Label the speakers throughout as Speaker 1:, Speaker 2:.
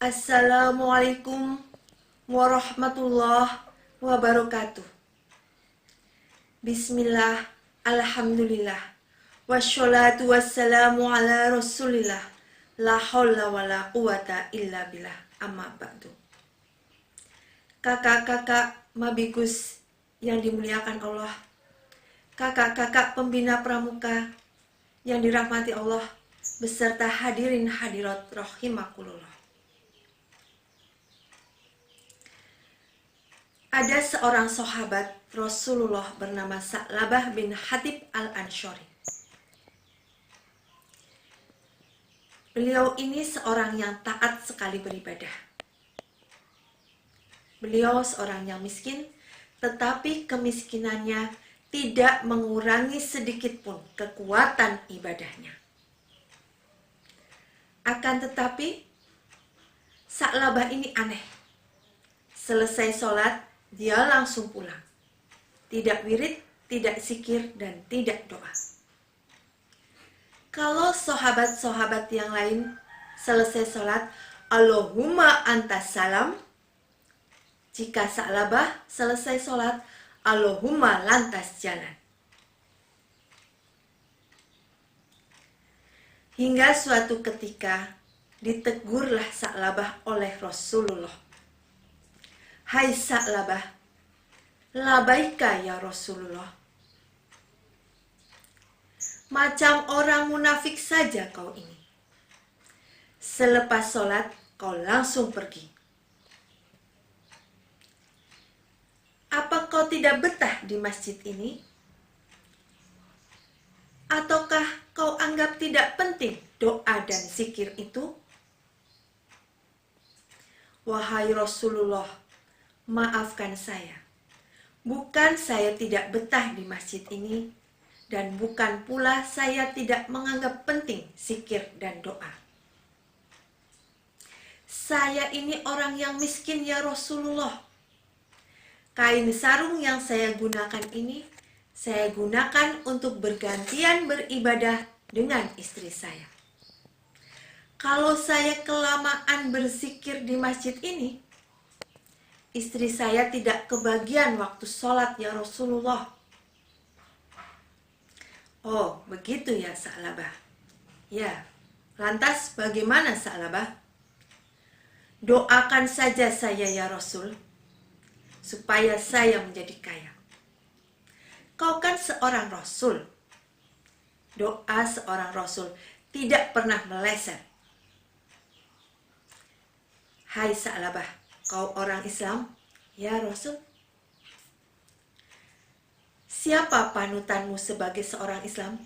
Speaker 1: Assalamualaikum warahmatullahi wabarakatuh. Bismillah, alhamdulillah, wassalatu wassalamu ala rasulillah, la hawla wa la quwata illa billah, amma ba'du. Kakak-kakak mabikus yang dimuliakan Allah, kakak-kakak pembina pramuka yang dirahmati Allah, beserta hadirin hadirat rahimakumullah. Ada seorang sahabat Rasulullah bernama Sa'labah bin Hatib al-Ansyari. Beliau ini seorang yang taat sekali beribadah. Beliau seorang yang miskin, tetapi kemiskinannya tidak mengurangi sedikit pun kekuatan ibadahnya. Akan tetapi, Sa'labah ini aneh. Selesai sholat, dia langsung pulang. Tidak wirid, tidak zikir, dan tidak doa. Kalau sahabat-sahabat yang lain selesai sholat, Allahumma antas salam. Jika Sa'labah selesai sholat, Allahumma lantas jalan. Hingga suatu ketika ditegurlah Sa'labah oleh Rasulullah. Hai Sa'labah, labaika ya Rasulullah. Macam orang munafik saja kau ini. Selepas sholat, kau langsung pergi. Apa kau tidak betah di masjid ini? Ataukah kau anggap tidak penting doa dan zikir itu? Wahai Rasulullah, maafkan saya. Bukan saya tidak betah di masjid ini, dan bukan pula saya tidak menganggap penting zikir dan doa. Saya ini orang yang miskin ya Rasulullah. Kain sarung yang saya gunakan ini, saya gunakan untuk bergantian beribadah dengan istri saya. Kalau saya kelamaan berzikir di masjid ini, istri saya tidak kebagian waktu sholat ya Rasulullah. Oh, begitu ya Sa'labah. Ya, lantas bagaimana Sa'labah? Doakan saja saya ya Rasul, supaya saya menjadi kaya. Kau kan seorang Rasul. Doa seorang Rasul tidak pernah meleset. Hai Sa'labah, kau orang Islam? Ya Rasul. Siapa panutanmu sebagai seorang Islam?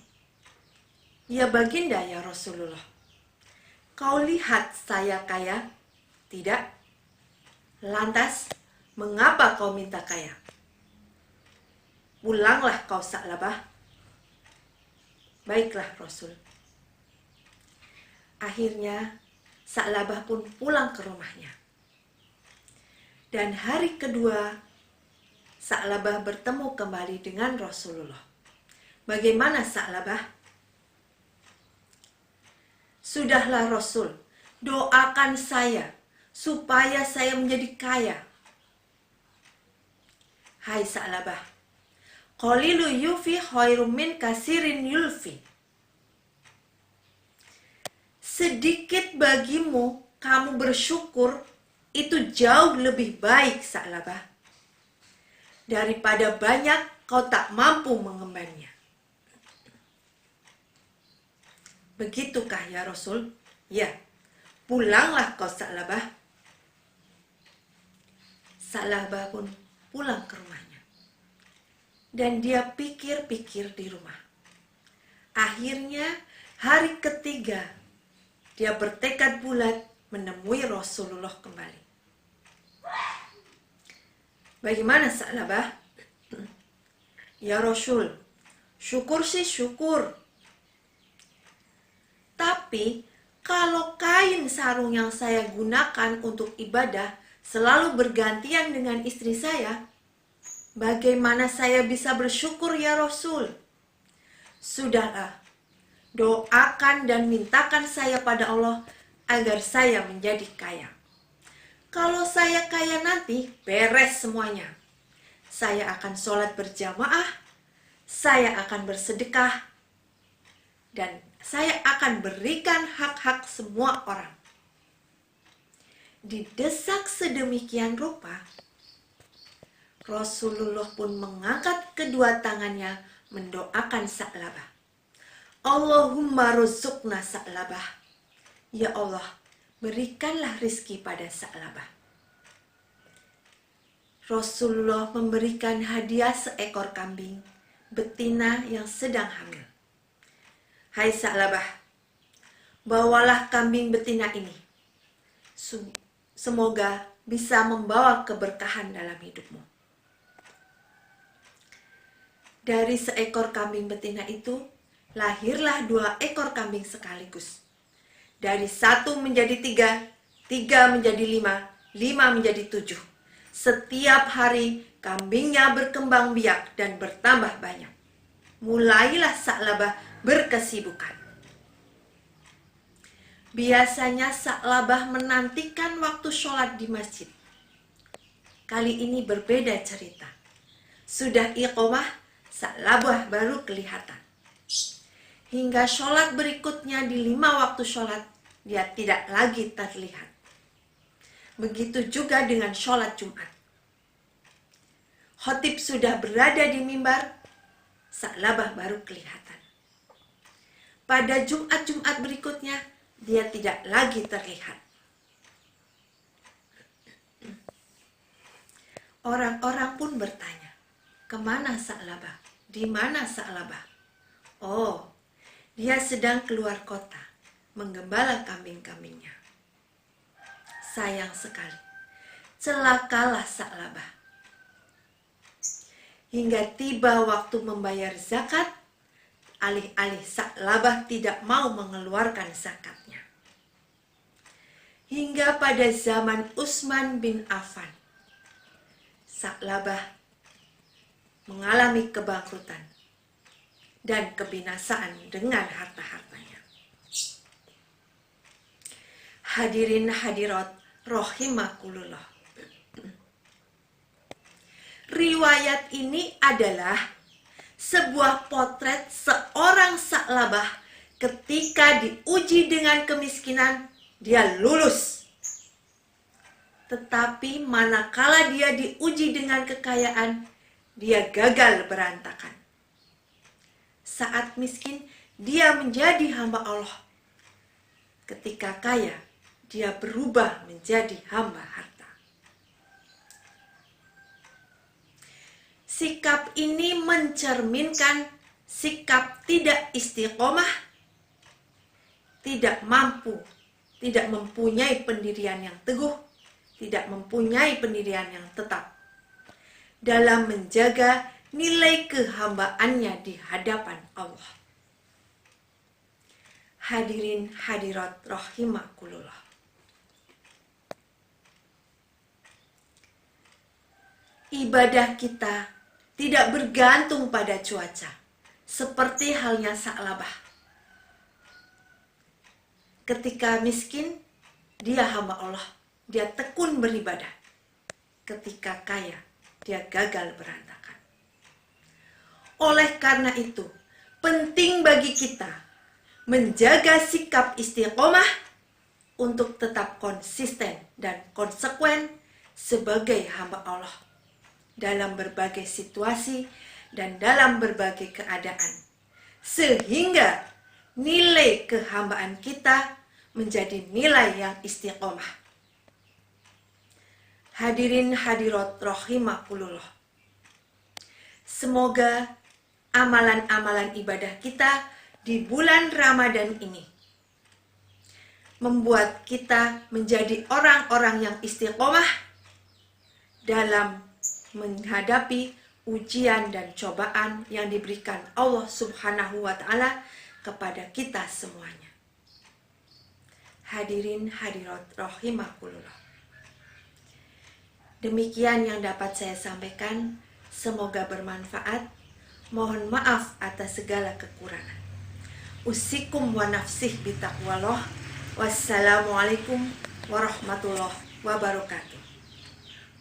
Speaker 1: Ya baginda ya Rasulullah. Kau lihat saya kaya? Tidak. Lantas, mengapa kau minta kaya? Pulanglah kau Sa'labah. Baiklah Rasul. Akhirnya, Sa'labah pun pulang ke rumahnya. Dan hari kedua, Sa'labah bertemu kembali dengan Rasulullah. Bagaimana Sa'labah? Sudahlah Rasul, doakan saya supaya saya menjadi kaya. Hai Sa'labah, qalilu yufi khairum min kasirin yulfi. Sedikit bagimu kamu bersyukur, itu jauh lebih baik Sa'labah, daripada banyak kau tak mampu mengembannya. Begitukah ya Rasul? Ya, pulanglah kau Sa'labah. Sa'labah pun pulang ke rumahnya. Dan dia pikir-pikir di rumah. Akhirnya hari ketiga, dia bertekad bulat menemui Rasulullah kembali. Bagaimana Sa'labah? Ya Rasul, syukur sih syukur. Tapi kalau kain sarung yang saya gunakan untuk ibadah selalu bergantian dengan istri saya, bagaimana saya bisa bersyukur ya Rasul? Sudahlah, doakan dan mintakan saya pada Allah agar saya menjadi kaya. Kalau saya kaya nanti, beres semuanya. Saya akan sholat berjamaah, saya akan bersedekah, dan saya akan berikan hak-hak semua orang. Didesak sedemikian rupa, Rasulullah pun mengangkat kedua tangannya mendoakan Sa'labah. Allahumma ruzukna Sa'labah. Ya Allah, berikanlah rizki pada Sa'labah. Rasulullah memberikan hadiah seekor kambing betina yang sedang hamil. Hai Sa'labah, bawalah kambing betina ini. Semoga bisa membawa keberkahan dalam hidupmu. Dari seekor kambing betina itu, lahirlah 2 ekor kambing sekaligus. Dari 1 menjadi 3, 3 menjadi 5, 5 menjadi 7. Setiap hari kambingnya berkembang biak dan bertambah banyak. Mulailah Sa'labah berkesibukan. Biasanya Sa'labah menantikan waktu sholat di masjid. Kali ini berbeda cerita. Sudah iqomah, Sa'labah baru kelihatan. Hingga sholat berikutnya di 5 waktu sholat, dia tidak lagi terlihat. Begitu juga dengan sholat Jumat. Khotib sudah berada di mimbar, Sa'labah baru kelihatan. Pada Jumat-Jumat berikutnya, dia tidak lagi terlihat. Orang-orang pun bertanya, kemana Sa'labah? Di mana Sa'labah? Oh, dia sedang keluar kota, menggembala kambing-kambingnya. Sayang sekali, celakalah Sa'labah. Hingga tiba waktu membayar zakat, alih-alih Sa'labah tidak mau mengeluarkan zakatnya. Hingga pada zaman Utsman bin Affan, Sa'labah mengalami kebangkrutan dan kebinasaan dengan harta-hartanya. Hadirin hadirat rahimakumullah. Riwayat ini adalah sebuah potret seorang Sa'labah ketika diuji dengan kemiskinan, dia lulus. Tetapi manakala dia diuji dengan kekayaan, dia gagal berantakan. Saat miskin, dia menjadi hamba Allah. Ketika kaya, dia berubah menjadi hamba harta. Sikap ini mencerminkan sikap tidak istiqomah, tidak mampu, tidak mempunyai pendirian yang teguh, tidak mempunyai pendirian yang tetap dalam menjaga nilai kehambaannya di hadapan Allah. Hadirin hadirat rahimakumullah. Ibadah kita tidak bergantung pada cuaca, seperti halnya Sa'labah. Ketika miskin, dia hamba Allah, dia tekun beribadah. Ketika kaya, dia gagal berantakan. Oleh karena itu, penting bagi kita menjaga sikap istiqomah untuk tetap konsisten dan konsekuen sebagai hamba Allah dalam berbagai situasi dan dalam berbagai keadaan, sehingga nilai kehambaan kita menjadi nilai yang istiqomah. Hadirin hadirat rahimakumullah. Semoga amalan-amalan ibadah kita di bulan Ramadan ini membuat kita menjadi orang-orang yang istiqomah dalam menghadapi ujian dan cobaan yang diberikan Allah Subhanahu wa Ta'ala kepada kita semuanya. Hadirin hadirat rahimakumullah. Demikian yang dapat saya sampaikan, semoga bermanfaat. Mohon maaf atas segala kekurangan. Usikum wa nafsih bitaqwallah. Wassalamualaikum warahmatullahi wabarakatuh.